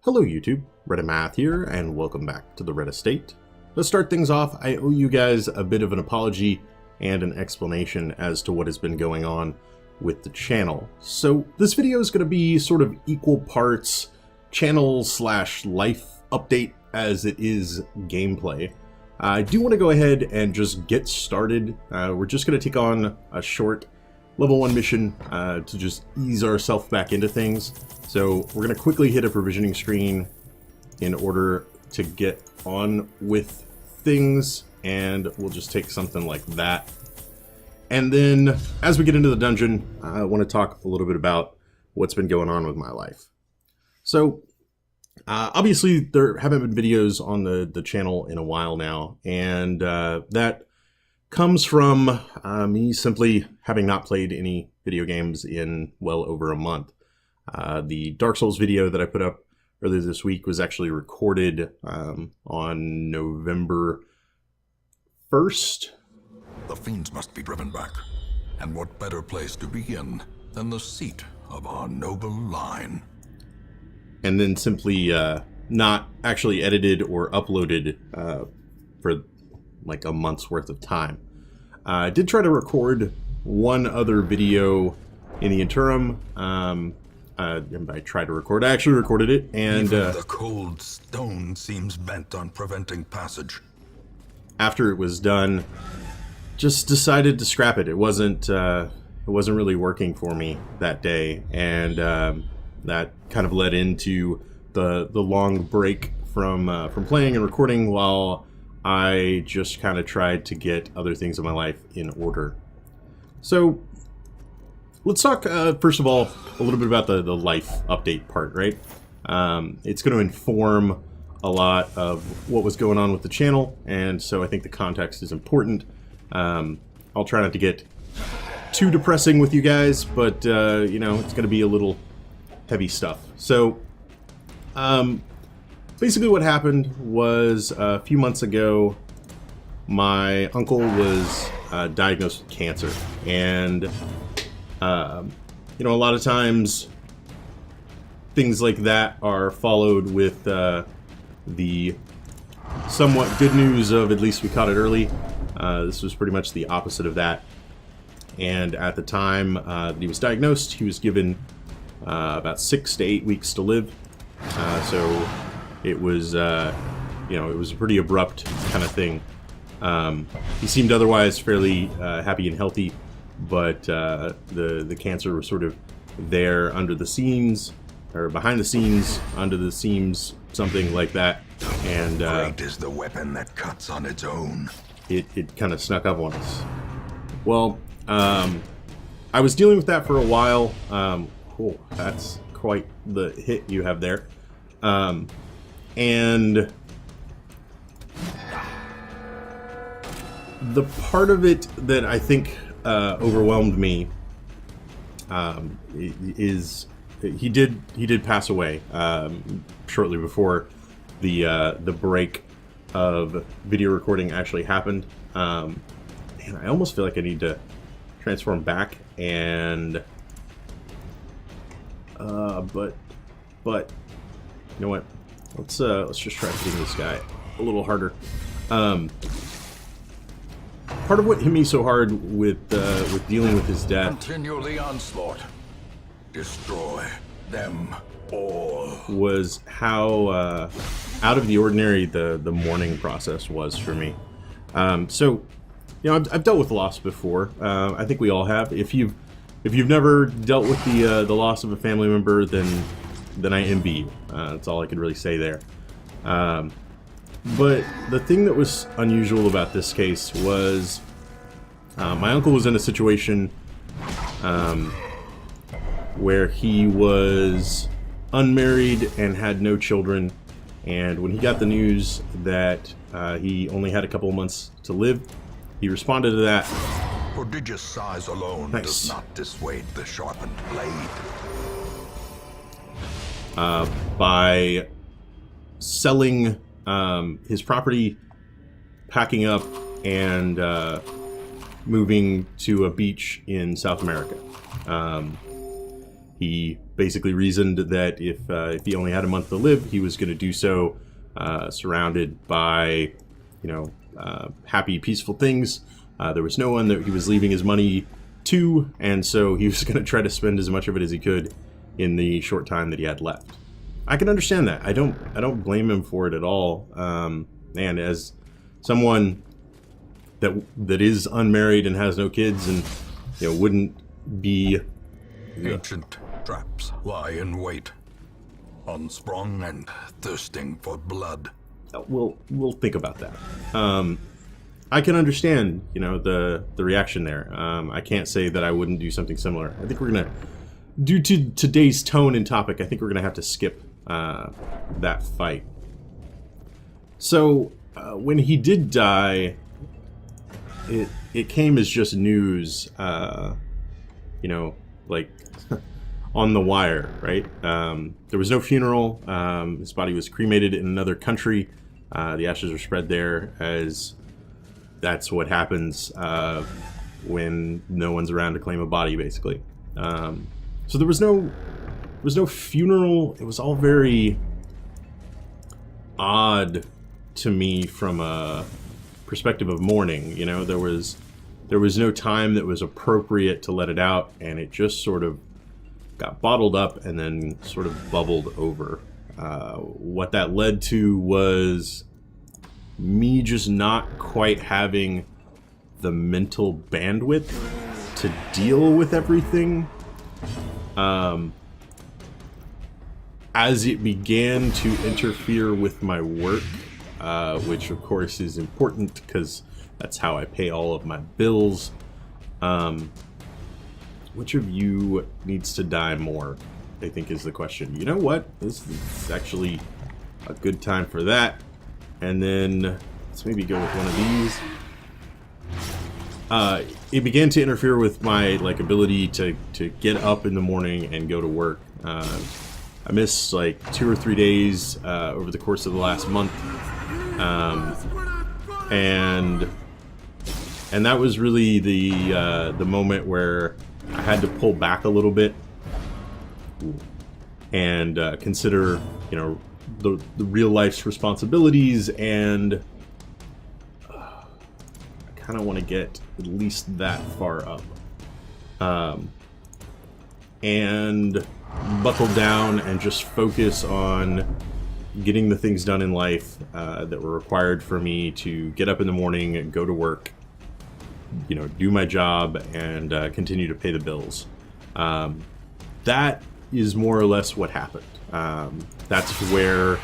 Hello YouTube, Math here, and welcome back to the Red Estate. To start things off, I owe you guys a bit of an apology and an explanation as to what has been going on with the channel. So this video is going to be sort of equal parts channel / life update as it is gameplay. I do want to go ahead and just get started. We're just going to take on a short level 1 mission to just ease ourselves back into things. So we're going to quickly hit a provisioning screen in order to get on with things, and we'll just take something like that. And then as we get into the dungeon, I want to talk a little bit about what's been going on with my life. So obviously there haven't been videos on the channel in a while now, and that comes from me simply having not played any video games in well over a month. The Dark Souls video that I put up earlier this week was actually recorded on November 1st. The fiends must be driven back. And what better place to begin than the seat of our noble line? And then simply not actually edited or uploaded for like a month's worth of time. I did try to record one other video in the interim. I tried to record, I actually recorded it, and even the cold stone seems bent on preventing passage. After it was done, just decided to scrap it. It wasn't really working for me that day, and that kind of led into the long break from playing and recording, while I just kind of tried to get other things in my life in order. So let's talk first of all a little bit about the life update part, right? It's going to inform a lot of what was going on with the channel, and so I think the context is important. I'll try not to get too depressing with you guys, but you know, it's going to be a little heavy stuff. So basically what happened was a few months ago, my uncle was diagnosed with cancer, and you know, a lot of times things like that are followed with the somewhat good news of at least we caught it early. This was pretty much the opposite of that. And at the time that he was diagnosed, he was given about 6 to 8 weeks to live. So it was, you know, it was a pretty abrupt kind of thing. He seemed otherwise fairly happy and healthy, but the cancer was sort of there under the scenes, or behind the scenes, under the seams, something like that. And great is the weapon that cuts on its own. It kind of snuck up on us. Well, I was dealing with that for a while. Oh, that's quite the hit you have there. And the part of it that I think overwhelmed me is he did pass away shortly before the break of video recording actually happened. And I almost feel like I need to transform back and but you know what? Let's just try hitting this guy a little harder. Part of what hit me so hard with dealing with his death, continue the onslaught, destroy them all, was how out of the ordinary the mourning process was for me. So, you know, I've dealt with loss before. I think we all have. If you've never dealt with the loss of a family member, then I envy you. That's all I could really say there. But the thing that was unusual about this case was my uncle was in a situation where he was unmarried and had no children, and when he got the news that he only had a couple of months to live, he responded to that. Prodigious size alone does not dissuade the sharpened blade. By selling his property, packing up, and moving to a beach in South America. He basically reasoned that if he only had a month to live, he was going to do so surrounded by, happy, peaceful things. There was no one that he was leaving his money to, and so he was going to try to spend as much of it as he could in the short time that he had left. I can understand that. I don't blame him for it at all. And as someone that is unmarried and has no kids, and wouldn't be ancient traps lie in wait, unsprung and thirsting for blood. We'll think about that. I can understand, the reaction there. I can't say that I wouldn't do something similar. I think we're gonna, due to today's tone and topic, I think we're gonna have to skip that fight. So when he did die, it came as just news, like on the wire, right? There was no funeral. His body was cremated in another country. The ashes are spread there, as that's what happens when no one's around to claim a body, basically. So there was no funeral. It was all very odd to me from a perspective of mourning. There was no time that was appropriate to let it out, and it just sort of got bottled up and then sort of bubbled over. What that led to was me just not quite having the mental bandwidth to deal with everything. As it began to interfere with my work, which of course is important because that's how I pay all of my bills. Which of you needs to die more, I think, is the question. You know what? This is actually a good time for that. And then let's maybe go with one of these. It began to interfere with my ability to get up in the morning and go to work. I missed 2 or 3 days over the course of the last month, and that was really the moment where I had to pull back a little bit and consider, the real life's responsibilities, and I kind of want to get at least that far up, and buckle down and just focus on getting the things done in life that were required for me to get up in the morning and go to work, do my job, and continue to pay the bills. That is more or less what happened. That's where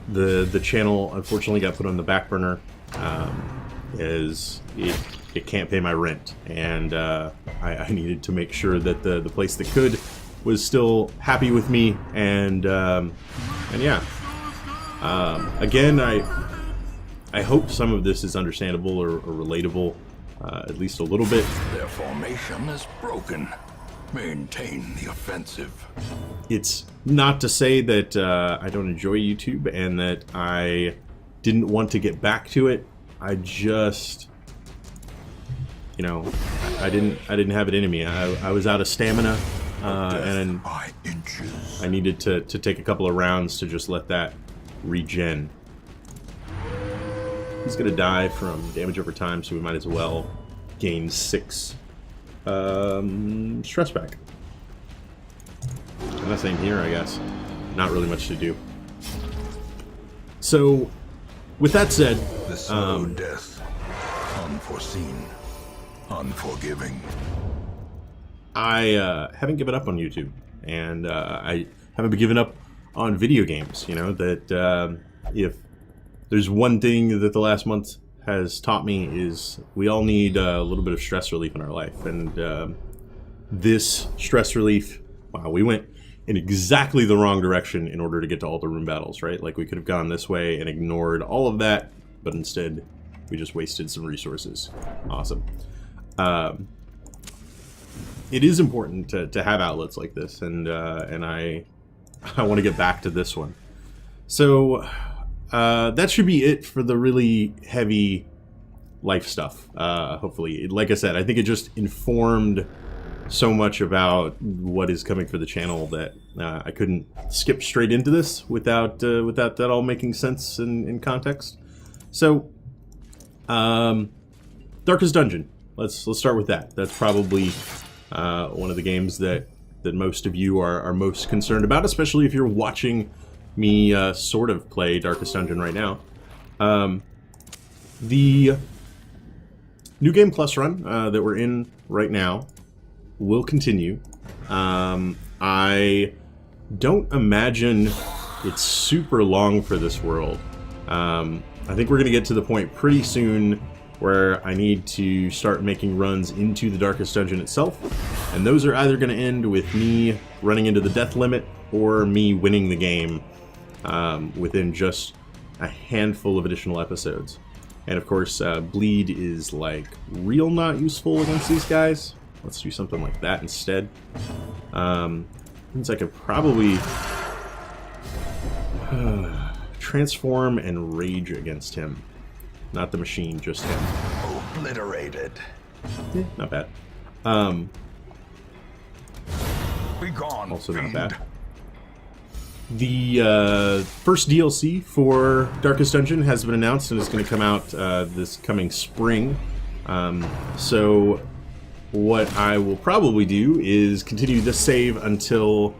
the channel unfortunately got put on the back burner, as it can't pay my rent, and I needed to make sure that the place that could was still happy with me, and yeah. Again, I hope some of this is understandable or relatable, at least a little bit. Their formation is broken. Maintain the offensive. It's not to say that I don't enjoy YouTube and that I didn't want to get back to it. I just, I didn't have it in me. I was out of stamina, and I needed to take a couple of rounds to just let that regen. He's gonna die from damage over time, so we might as well gain 6 stress back. And the same here, I guess. Not really much to do. So, with that said, the slow death, unforeseen, unforgiving. I haven't given up on YouTube, and I haven't given up on video games. That if there's one thing that the last month has taught me, is we all need a little bit of stress relief in our life, and this stress relief, wow, we went in exactly the wrong direction in order to get to all the room battles, right? We could have gone this way and ignored all of that, but instead we just wasted some resources. Awesome. It is important to have outlets like this, and I want to get back to this one. So that should be it for the really heavy life stuff. Hopefully, like I said, I think it just informed so much about what is coming for the channel that I couldn't skip straight into this without that all making sense in context. So, Darkest Dungeon. Let's start with that. That's probably one of the games that most of you are most concerned about, especially if you're watching me sort of play Darkest Dungeon right now. The New Game Plus run that we're in right now will continue. I don't imagine it's super long for this world. I think we're going to get to the point pretty soon where I need to start making runs into the Darkest Dungeon itself, and those are either going to end with me running into the death limit or me winning the game within just a handful of additional episodes. And of course, bleed is like real not useful against these guys. Let's do something like that instead. Means I could probably transform and rage against him. Not the machine, just him. Obliterated. Yeah, not bad. Be gone, Also not fiend. bad. The first DLC for Darkest Dungeon has been announced and is going to come out this coming spring. So what I will probably do is continue this save until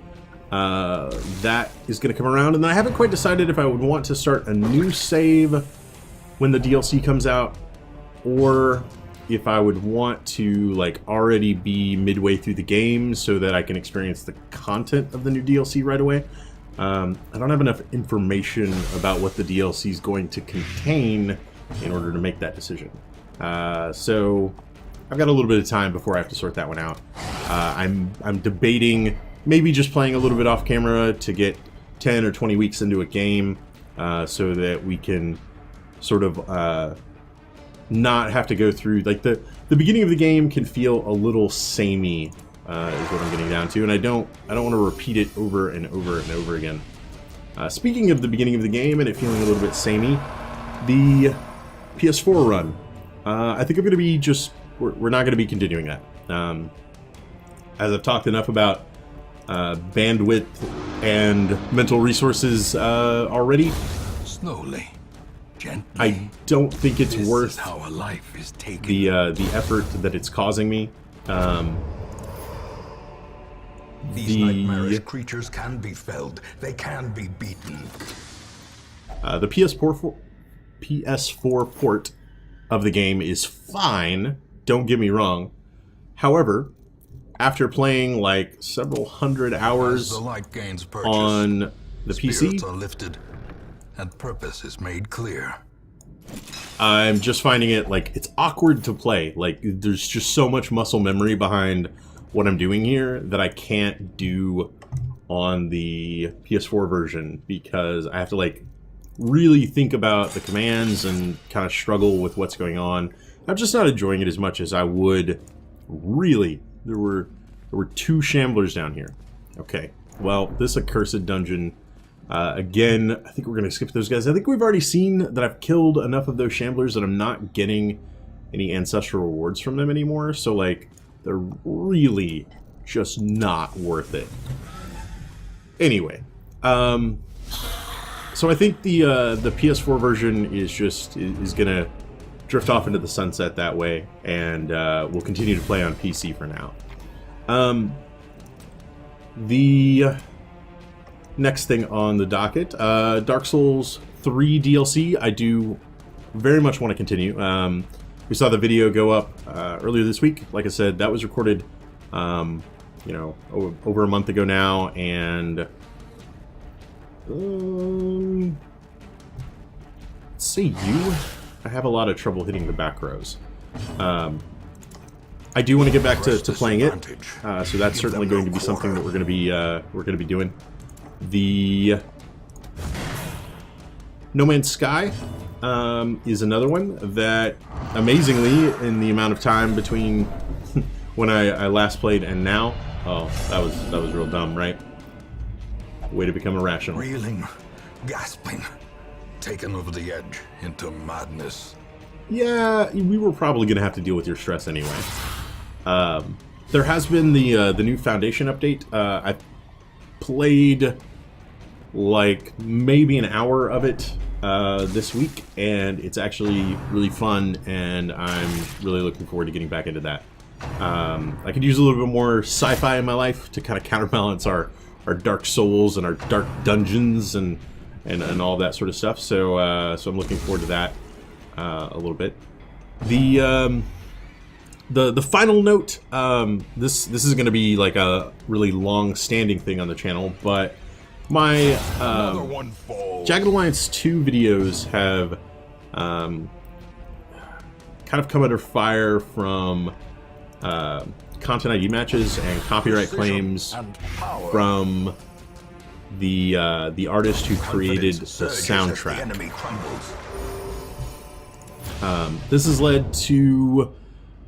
that is going to come around. And then I haven't quite decided if I would want to start a new save when the DLC comes out, or if I would want to like already be midway through the game so that I can experience the content of the new DLC right away. I don't have enough information about what the DLC is going to contain in order to make that decision. So I've got a little bit of time before I have to sort that one out. I'm debating maybe just playing a little bit off camera to get 10 or 20 weeks into a game so that we can sort of not have to go through, like the beginning of the game can feel a little samey, is what I'm getting down to, and I don't want to repeat it over and over and over again. Speaking of the beginning of the game and it feeling a little bit samey, the PS4 run, I think I'm going to be we're not going to be continuing that. As I've talked enough about bandwidth and mental resources already, Slowly. Gently. I don't think it's This worth is how a life is taken. the effort that it's causing me. These nightmarish creatures can be felled. They can be beaten. The PS4 port of the game is fine, don't get me wrong. However, after playing like several hundred As hours the light gains purchase, on the spirits PC, are lifted, and purpose is made clear. I'm just finding it like it's awkward to play. Like there's just so much muscle memory behind what I'm doing here that I can't do on the PS4 version, because I have to like really think about the commands and kind of struggle with what's going on. I'm just not enjoying it as much as I would. Really, there were 2 shamblers down here. Okay, well, this accursed dungeon, again, I think we're going to skip those guys. I think we've already seen that I've killed enough of those shamblers that I'm not getting any ancestral rewards from them anymore, so like they're really just not worth it. Anyway, so I think the PS4 version is gonna drift off into the sunset that way, and we'll continue to play on PC for now. The next thing on the docket, Dark Souls 3 DLC. I do very much want to continue. We saw the video go up earlier this week. Like I said, that was recorded, you know, over a month ago now, and let's say I have a lot of trouble hitting the back rows. I do want to get back to playing it, so that's certainly going to be something that we're going to be doing. The No Man's Sky is another one that, amazingly, in the amount of time between when I last played and now, oh, that was real dumb, right? Way to become irrational. Reeling, gasping, taken over the edge into madness. Yeah, we were probably going to have to deal with your stress anyway. there has been the new Foundation update. I played like maybe an hour of it this week, and it's actually really fun, and I'm really looking forward to getting back into that. I could use a little bit more sci-fi in my life to kind of counterbalance our Dark Souls and our Dark Dungeons and all that sort of stuff. So so I'm looking forward to that a little bit. The final note. This is going to be like a really long-standing thing on the channel, but my Jagged Alliance 2 videos have kind of come under fire from content ID matches and copyright claims from the artist who created the soundtrack. This has led to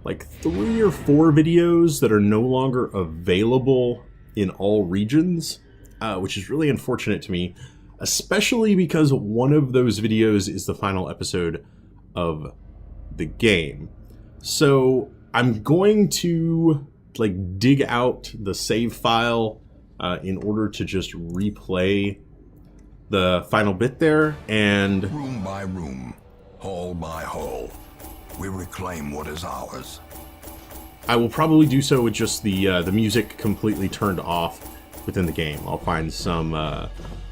like 3 or 4 videos that are no longer available in all regions, which is really unfortunate to me, especially because one of those videos is the final episode of the game. So I'm going to like dig out the save file in order to just replay the final bit there, and room by room, hall by hall, we reclaim what is ours. I will probably do so with just the music completely turned off within the game. I'll find some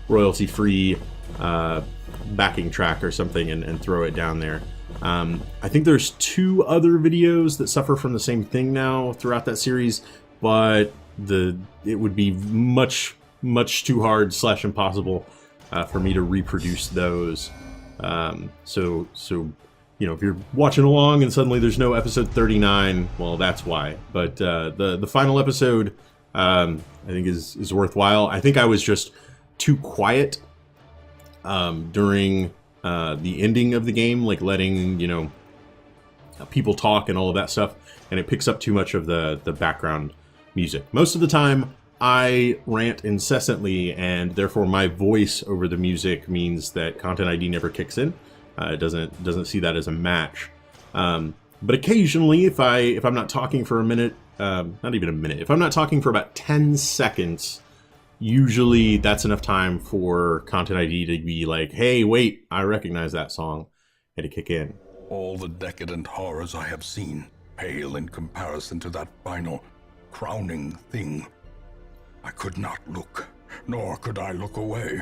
royalty-free backing track or something and throw it down there. I think there's 2 other videos that suffer from the same thing now throughout that series, but it would be much too hard / impossible for me to reproduce those. So you know, if you're watching along and suddenly there's no episode 39, well, that's why. But the final episode, I think is worthwhile. I think I was just too quiet during the ending of the game, like letting, you know, people talk and all of that stuff, and it picks up too much of the background music. Most of the time, I rant incessantly, and therefore my voice over the music means that Content ID never kicks in. It doesn't see that as a match. But occasionally, if I'm not talking for a minute, not even a minute, if I'm not talking for about 10 seconds, usually that's enough time for Content ID to be like, hey, wait, I recognize that song, and to kick in. All the decadent horrors I have seen pale in comparison to that final, crowning thing. I could not look, nor could I look away.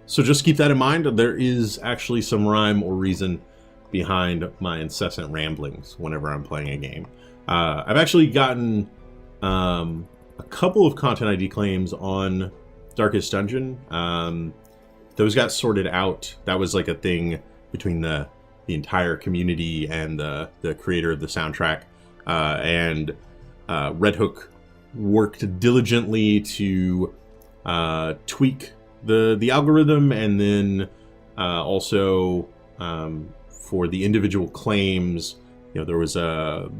So just keep that in mind. There is actually some rhyme or reason behind my incessant ramblings whenever I'm playing a game. I've actually gotten a couple of Content ID claims on Darkest Dungeon. Those got sorted out. That was like a thing between the entire community and the creator of the soundtrack. And Red Hook worked diligently to tweak the algorithm, and then also for the individual claims, you know, there was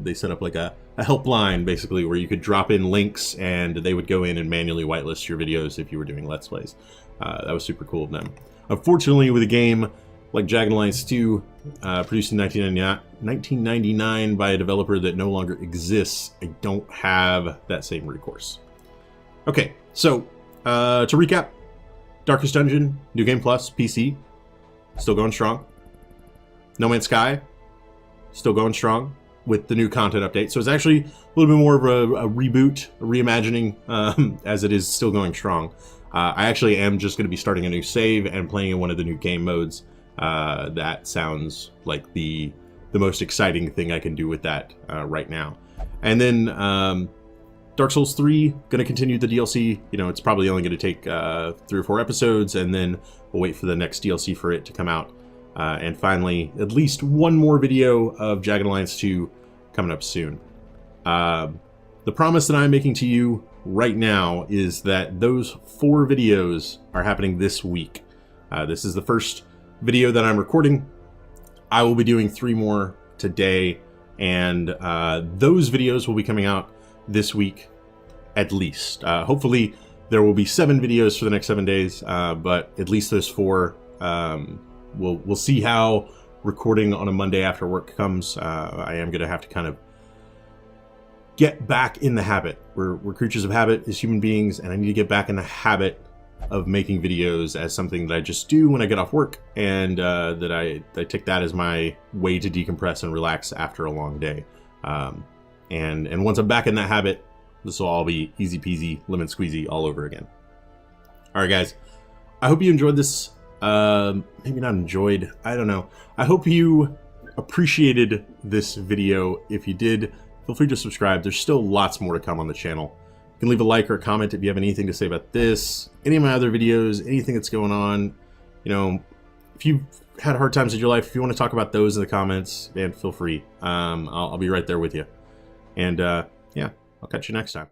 they set up like a helpline basically where you could drop in links and they would go in and manually whitelist your videos if you were doing Let's Plays. That was super cool of them. Unfortunately, with a game like Jagged Alliance 2, produced in 1999 by a developer that no longer exists, I don't have that same recourse. Okay, so to recap, Darkest Dungeon, New Game Plus, PC, still going strong. No Man's Sky, still going strong with the new content update. So it's actually a little bit more of a reboot, a reimagining, as it is still going strong. I actually am just going to be starting a new save and playing in one of the new game modes. That sounds like the most exciting thing I can do with that right now. And then Dark Souls 3, going to continue the DLC. You know, it's probably only going to take 3 or 4 episodes, and then we'll wait for the next DLC for it to come out. And finally, at least one more video of Jagged Alliance 2 coming up soon. The promise that I'm making to you right now is that those 4 videos are happening this week. This is the first video that I'm recording. I will be doing 3 more today, and those videos will be coming out this week at least. Hopefully there will be 7 videos for the next 7 days, but at least those 4. We'll see how recording on a Monday after work comes. I am going to have to kind of get back in the habit. We're creatures of habit as human beings, and I need to get back in the habit of making videos as something that I just do when I get off work, and that I take that as my way to decompress and relax after a long day. And once I'm back in that habit, this will all be easy peasy, lemon squeezy all over again. All right, guys. I hope you enjoyed this. Maybe not enjoyed. I don't know. I hope you appreciated this video. If you did, feel free to subscribe. There's still lots more to come on the channel. You can leave a like or a comment if you have anything to say about this, any of my other videos, anything that's going on. You know, if you've had hard times in your life, if you want to talk about those in the comments, man, feel free. I'll be right there with you. And yeah, I'll catch you next time.